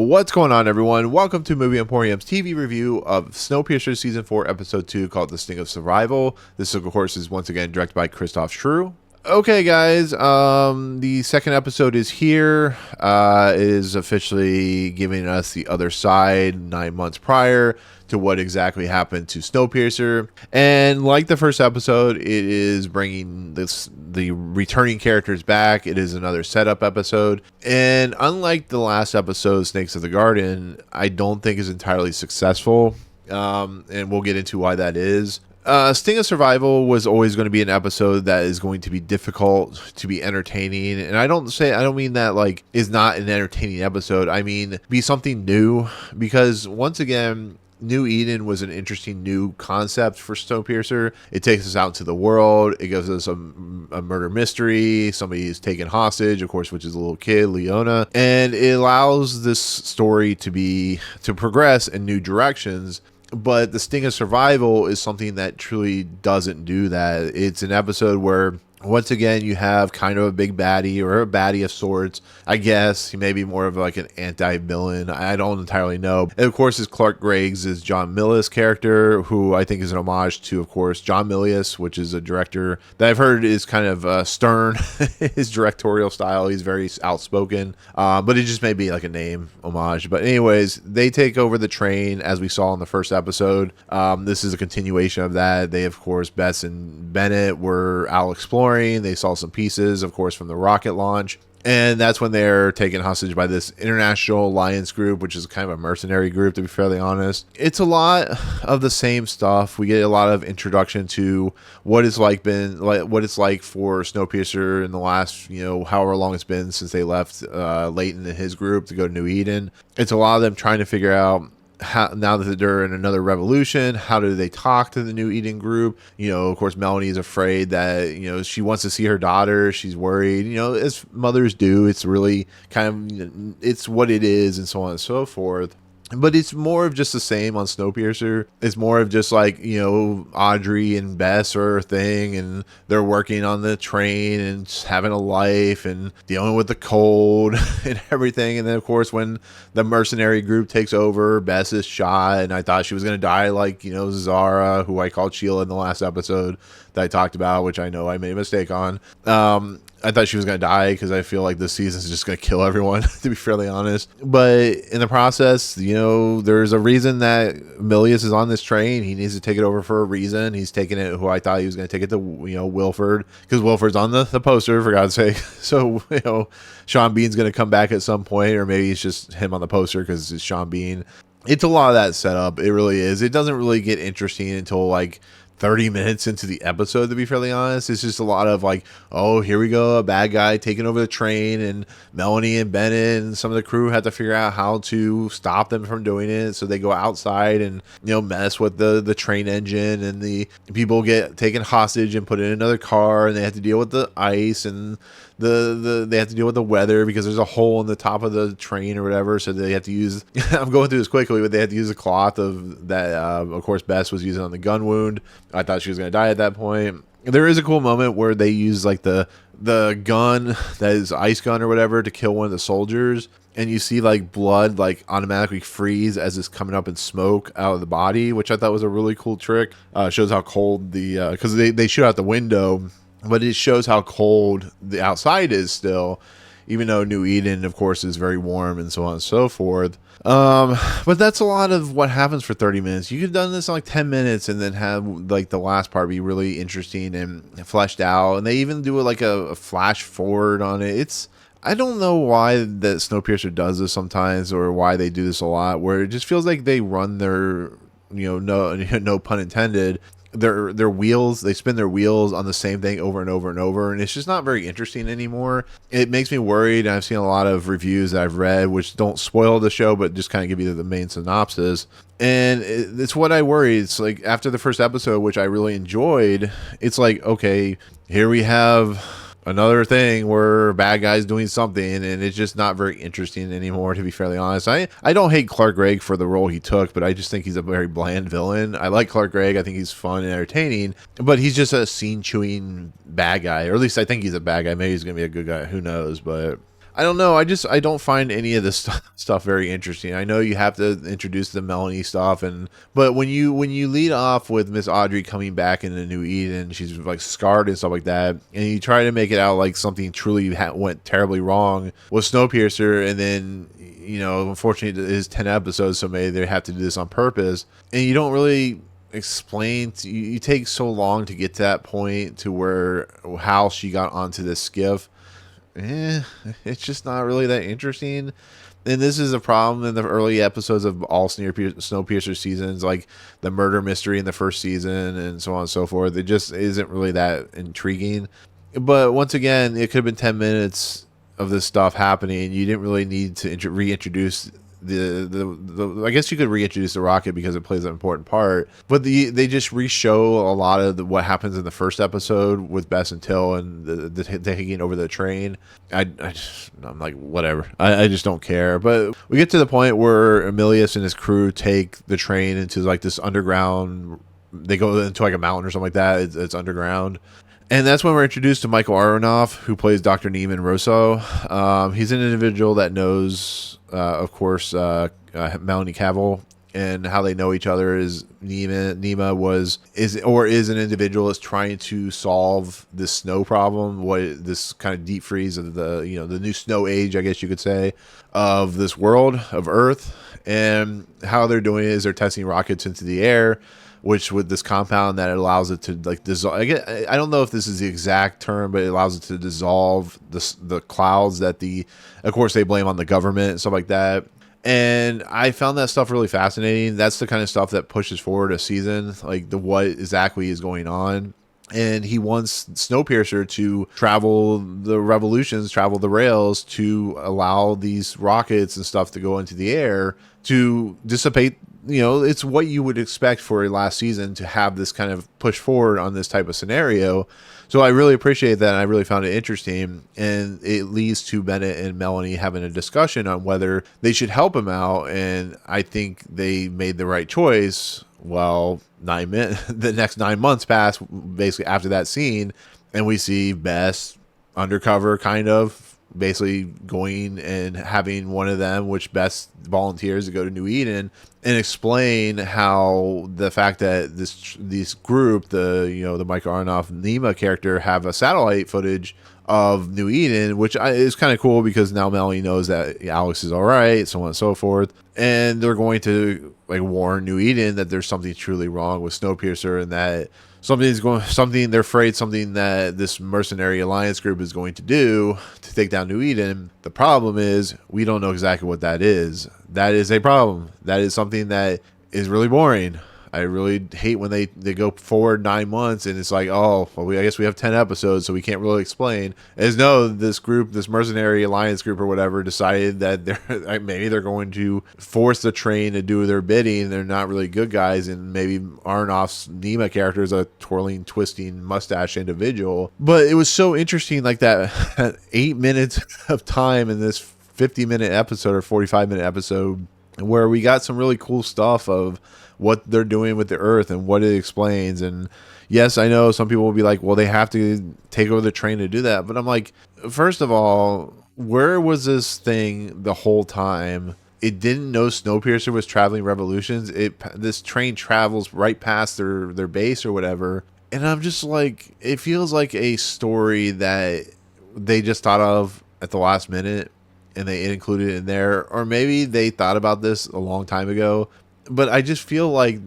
What's going on, everyone? Welcome to Movie Emporium's TV review of Snowpiercer Season 4, Episode 2, called The Sting of Survival. This, of course, is once again directed by Christop Schrewe. Okay, guys, the second episode is here. It is officially giving us the other side 9 months prior to what exactly happened to Snowpiercer. And like the first episode, it is bringing the returning characters back. It is another setup episode. And unlike the last episode, Snakes of the Garden, I don't think is entirely successful. And we'll get into why that is. Sting of Survival was always going to be an episode that is going to be difficult to be entertaining, and I don't mean that like is not an entertaining episode. I mean be something new, because once again, New Eden was an interesting new concept for Snowpiercer. It takes us out into the world. It gives us a murder mystery. Somebody is taken hostage, of course, which is a little kid, Lena, and it allows this story to progress in new directions. But the Sting of Survival is something that truly doesn't do that. It's an episode where, once again, you have kind of a big baddie, or a baddie of sorts. I guess he may be more of like an anti-villain. I don't entirely know. And of course, Clark Gregg's is John Milius' character, who I think is an homage to, of course, John Milius, which is a director that I've heard is kind of stern. His directorial style, he's very outspoken. But it just may be like a name homage. But anyways, they take over the train, as we saw in the first episode. This is a continuation of that. They, of course, Bess and Bennett were out exploring. They saw some pieces, of course, from the rocket launch. And that's when they're taken hostage by this International Alliance group, which is kind of a mercenary group, to be fairly honest. It's a lot of the same stuff. We get a lot of introduction to what it's like for Snowpiercer in the last, however long it's been since they left Leighton and his group to go to New Eden. It's a lot of them trying to figure out, now that they're in another revolution, how do they talk to the New Eden group? Of course, Melanie is afraid that, she wants to see her daughter. She's worried, as mothers do. It's really kind of, it's what it is, and so on and so forth. But it's more of just the same on Snowpiercer. It's more of just like, Audrey and Bess are a thing, and they're working on the train and just having a life and dealing with the cold and everything. And then, of course, when the mercenary group takes over, Bess is shot, and I thought she was going to die like, Zara, who I called Sheila in the last episode that I talked about, which I know I made a mistake on. I thought she was going to die because I feel like this season is just going to kill everyone, to be fairly honest. But in the process, there's a reason that Milius is on this train. He needs to take it over for a reason. He's taking it, who I thought he was going to take it to, Wilford, because Wilford's on the poster, for God's sake. So, Sean Bean's going to come back at some point, or maybe it's just him on the poster because it's Sean Bean. It's a lot of that setup. It really is. It doesn't really get interesting until like 30 minutes into the episode, to be fairly honest. It's just a lot of like, oh, here we go, a bad guy taking over the train, and Melanie and Bennett and some of the crew have to figure out how to stop them from doing it. So they go outside and, mess with the train engine, and the people get taken hostage and put in another car, and they have to deal with the ice, and they have to deal with the weather because there's a hole in the top of the train or whatever. So they have to use, I'm going through this quickly, but they have to use a cloth of that, of course, Bess was using on the gun wound. I thought she was going to die at that point. There is a cool moment where they use like the gun that is ice gun or whatever to kill one of the soldiers, and you see like blood like automatically freeze as it's coming up in smoke out of the body, which I thought was a really cool trick. Shows how cold because they shoot out the window, but it shows how cold the outside is still, even though New Eden, of course, is very warm and so on and so forth. But that's a lot of what happens for 30 minutes. You could have done this in like 10 minutes and then have like the last part be really interesting and fleshed out. And they even do like a flash forward on it. I don't know why that Snowpiercer does this sometimes, or why they do this a lot, where it just feels like they run their, no pun intended, their wheels, they spin their wheels on the same thing over and over and over, and it's just not very interesting anymore. It makes me worried, and I've seen a lot of reviews that I've read which don't spoil the show but just kind of give you the main synopsis, and it's what I worry. It's like after the first episode, which I really enjoyed, it's like, okay, here we have another thing where bad guys doing something, and it's just not very interesting anymore, to be fairly honest. I don't hate Clark Gregg for the role he took, but I just think he's a very bland villain. I like Clark Gregg. I think he's fun and entertaining, but he's just a scene chewing bad guy, or at least I think he's a bad guy. Maybe he's gonna be a good guy, who knows. But I don't know. I don't find any of this stuff very interesting. I know you have to introduce the Melanie stuff, but when you lead off with Miss Audrey coming back into New Eden, she's like scarred and stuff like that, and you try to make it out like something truly went terribly wrong with Snowpiercer, and then unfortunately, it is 10 episodes, so maybe they have to do this on purpose, and you don't really explain. You take so long to get to that point to where how she got onto this skiff. It's just not really that interesting. And this is a problem in the early episodes of all Snowpiercer seasons, like the murder mystery in the first season and so on and so forth. It just isn't really that intriguing. But once again, it could have been 10 minutes of this stuff happening. You didn't really need to reintroduce the I guess you could reintroduce the rocket because it plays an important part, but they just re-show a lot of what happens in the first episode with Bess and Till and the taking over the train. I'm like, whatever. I just don't care. But we get to the point where Emilius and his crew take the train into like this underground. They go into like a mountain or something like that. It's underground. And that's when we're introduced to Michael Aronov, who plays Dr. Neiman Rosso. He's an individual that knows, of course, Melanie Cavill, and how they know each other is Nima is an individual that's trying to solve this snow problem, this kind of deep freeze of the new snow age, I guess you could say, of this world of Earth. And how they're doing it is they're testing rockets into the air, which with this compound that allows it to like dissolve. I don't know if this is the exact term, but it allows it to dissolve the clouds that of course they blame on the government and stuff like that. And I found that stuff really fascinating. That's the kind of stuff that pushes forward a season, like what exactly is going on. And he wants Snowpiercer to travel the rails to allow these rockets and stuff to go into the air to dissipate. It's what you would expect for a last season to have this kind of push forward on this type of scenario. So I really appreciate that, and I really found it interesting. And it leads to Bennett and Melanie having a discussion on whether they should help him out. And I think they made the right choice. Well, the next 9 months pass basically after that scene, and we see Bess undercover kind of basically going and having one of them, which Bess volunteers to go to New Eden and explain how the fact that this group, the Mike Aronoff Nima character, have a satellite footage of New Eden, which is kind of cool because now Melanie knows that Alex is all right, so on and so forth. And they're going to like warn New Eden that there's something truly wrong with Snowpiercer, and that they're afraid something that this mercenary alliance group is going to do to take down New Eden. The problem is we don't know exactly what that is. That is a problem. That is something that is really boring. I really hate when they go forward 9 months and it's like, oh, well, I guess we have 10 episodes, so we can't really explain. As no, this mercenary alliance group or whatever, decided that maybe they're going to force the train to do their bidding. They're not really good guys, and maybe Aronof's Nima character is a twirling, twisting mustache individual. But it was so interesting, like that 8 minutes of time in this 50-minute episode or 45-minute episode, where we got some really cool stuff of what they're doing with the Earth and what it explains. And yes, I know some people will be like, well, they have to take over the train to do that. But I'm like, first of all, where was this thing the whole time? It didn't know Snowpiercer was traveling revolutions. This train travels right past their base or whatever. And I'm just like, it feels like a story that they just thought of at the last minute and they included it in there. Or maybe they thought about this a long time ago. But I just feel like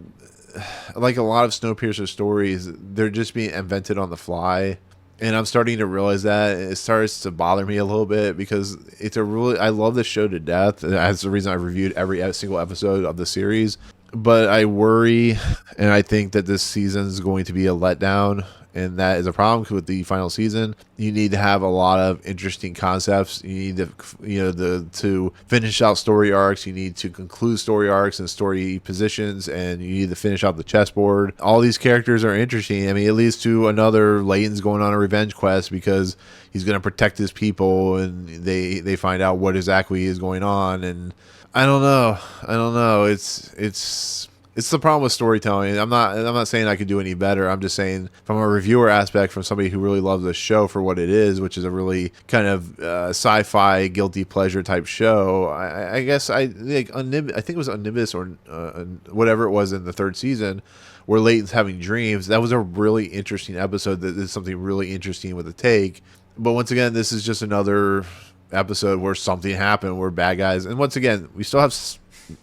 a lot of Snowpiercer stories, they're just being invented on the fly. And I'm starting to realize that it starts to bother me a little bit because I love this show to death. That's the reason I reviewed every single episode of the series. But I worry, and I think that this season is going to be a letdown. And that is a problem with the final season. You need to have a lot of interesting concepts. You need to, to finish out story arcs. You need to conclude story arcs and story positions, and you need to finish out the chessboard. All these characters are interesting. I mean, it leads to another Leighton's going on a revenge quest because he's going to protect his people, and they find out what exactly is going on. And I don't know. It's it's the problem with storytelling. I'm not saying I could do any better. I'm just saying from a reviewer aspect, from somebody who really loves the show for what it is, which is a really kind of sci-fi guilty pleasure type show. I guess I think it was Anubis or whatever it was in the third season, where Leighton's having dreams. That was a really interesting episode. That is something really interesting with the take. But once again, this is just another episode where something happened, where bad guys. And once again, we still have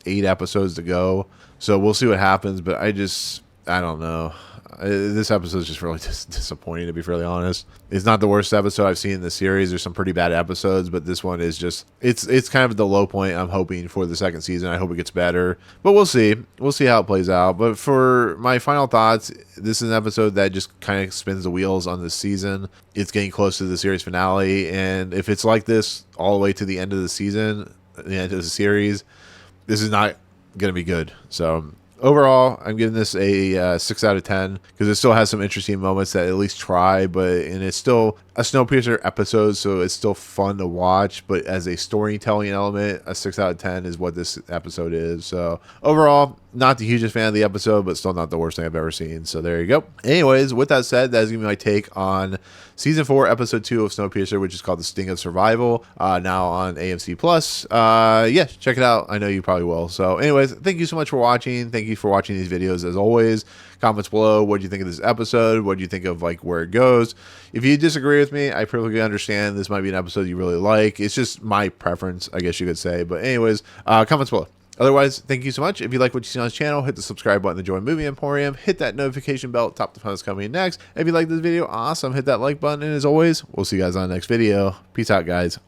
8 episodes to go, so we'll see what happens. But I don't know. This episode is just really disappointing, to be fairly honest. It's not the worst episode I've seen in the series. There's some pretty bad episodes, but this one is just, it's kind of the low point I'm hoping for the second season. I hope it gets better, but we'll see. We'll see how it plays out. But for my final thoughts, this is an episode that just kind of spins the wheels on this season. It's getting close to the series finale, and if it's like this all the way to the end of the season, the end of the series, this is not going to be good. So overall, I'm giving this a 6 out of 10 because it still has some interesting moments that at least try, and it's still a Snowpiercer episode, so it's still fun to watch. But as a storytelling element, a 6 out of 10 is what this episode is. So overall, not the hugest fan of the episode, but still not the worst thing I've ever seen. So there you go. Anyways, with that said, that is going to be my take on Season 4, Episode 2 of Snowpiercer, which is called The Sting of Survival, now on AMC+. Yeah, check it out. I know you probably will. So anyways, thank you so much for watching. Thank you for watching these videos as always. Comments below, what do you think of this episode? What do you think of like where it goes? If you disagree with me, I perfectly understand. This might be an episode you really like. It's just my preference, I guess you could say. But anyways, comments below. Otherwise, thank you so much. If you like what you see on this channel, hit the subscribe button to join Movie Emporium. Hit that notification bell, top the fun that's coming next. If you like this video, awesome. Hit that like button. And as always, we'll see you guys on the next video. Peace out, guys.